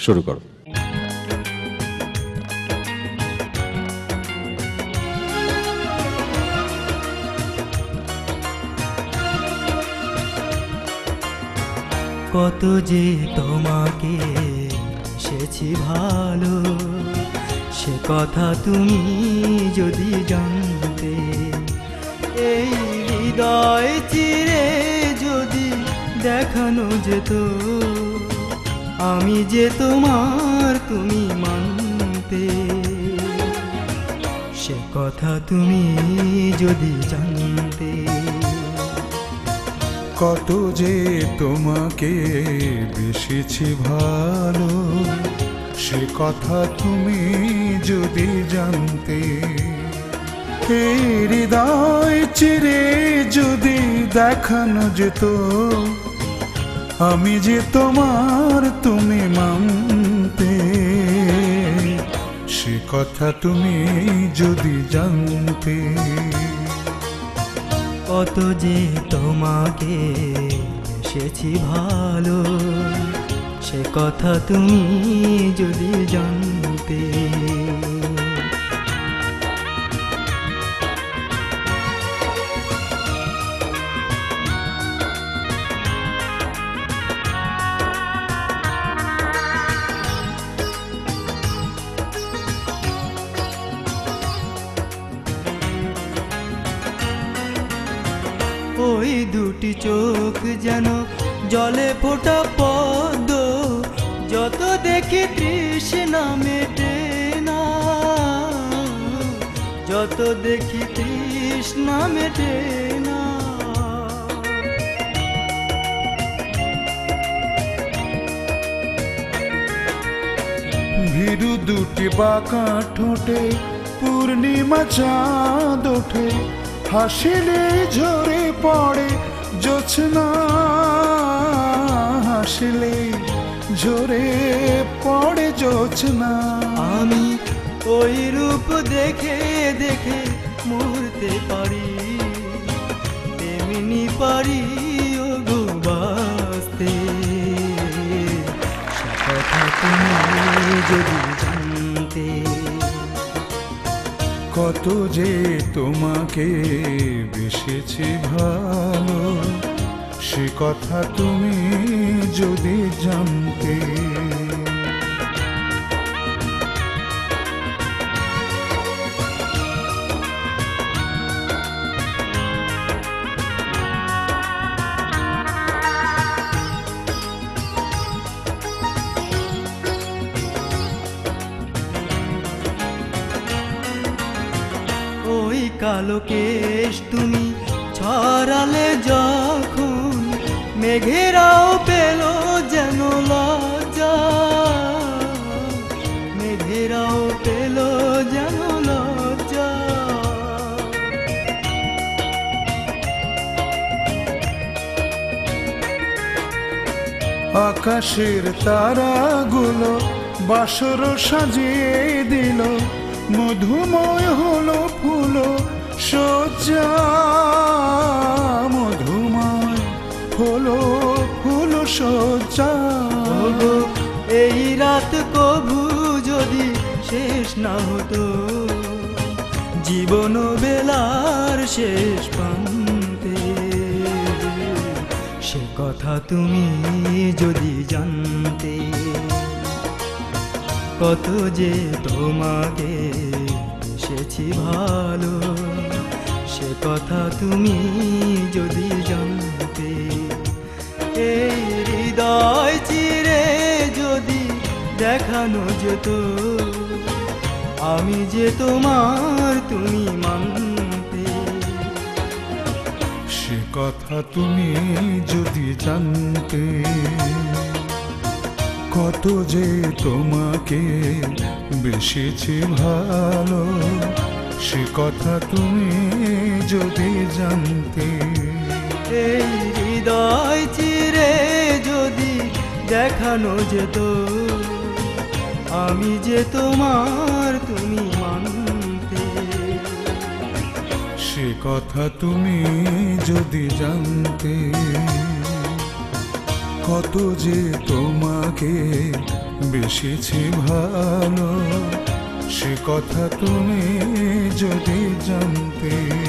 শুরু করো। কত যে তোমাকে এসেছি ভালো, সে কথা তুমি যদি জানতে। এই হৃদয় চিরে যদি দেখানো যেত, আমি যে তোমার তুমি মানতে। সে কথা তুমি যদি জানতে। কত যে তোমাকে বেসেছি ভালো, সে কথা তুমি যদি জানতে। এই হৃদয় চিরে যদি দেখানো যেত, আমি যে তোমার তুমি মানতে। সে কথা তুমি যদি জানতে। কত যে তোমাকে এসেছি ভালো, সে কথা তুমি যদি জানতে। ওই দুটি চোখ যেন জলে ফোটা পদ্ম, যত দেখি তৃষ্ণা মেটে না, যত দেখি তৃষ্ণা মেটে না। ভীরু দুটি বাঁকা ঠোঁটে পূর্ণিমা চাঁদ ওঠে, হাসিলে ঝরে পড়ে জোছনা, হাসিলে ঝরে পড়ে জোছনা। আমি ওই রূপ দেখে দেখে মরতে পারি, তেমনি পারি ও গো বাঁচতে। সে কথা তুমি যদি জানতে। কত যে তোমাকে বেসেছি ভালো, সে কথা তুমি যদি জানতে। ওই কালো কেশ তুমি ছড়ালে যখন, মেঘেরাও পেল যেন লজ্জা, মেঘেরাও পেল যেন লজ্জা। আকাশের তারাগুলো বাসর সাজিয়ে দিল, মধুময় হলো ফুল সজ্জা, মধুময় হলো ফুল সজ্জা। এই রাত কভু যদি শেষ না হতো, জীবন বেলার শেষ প্রান্তে। সে কথা তুমি যদি জানতে। কত যে তোমাকে এসেছি ভালো, সে কথা তুমি যদি জানতে। এই হৃদয় চিরে যদি দেখানো যেত, আমি যে তোমার তুমি মানতে। সে কথা তুমি যদি জানতে। কত যে তোমাকে বেসেছি ভালো, সে কথা তুমি যদি জানতে। এই হৃদয় চিরে যদি দেখানো যেত, আমি যে তোমার তুমি মানতে। সে কথা তুমি যদি জানতে। কত যে তোমাকে বেশেছি ভালো, সে কথা তুমি যদি জানতে।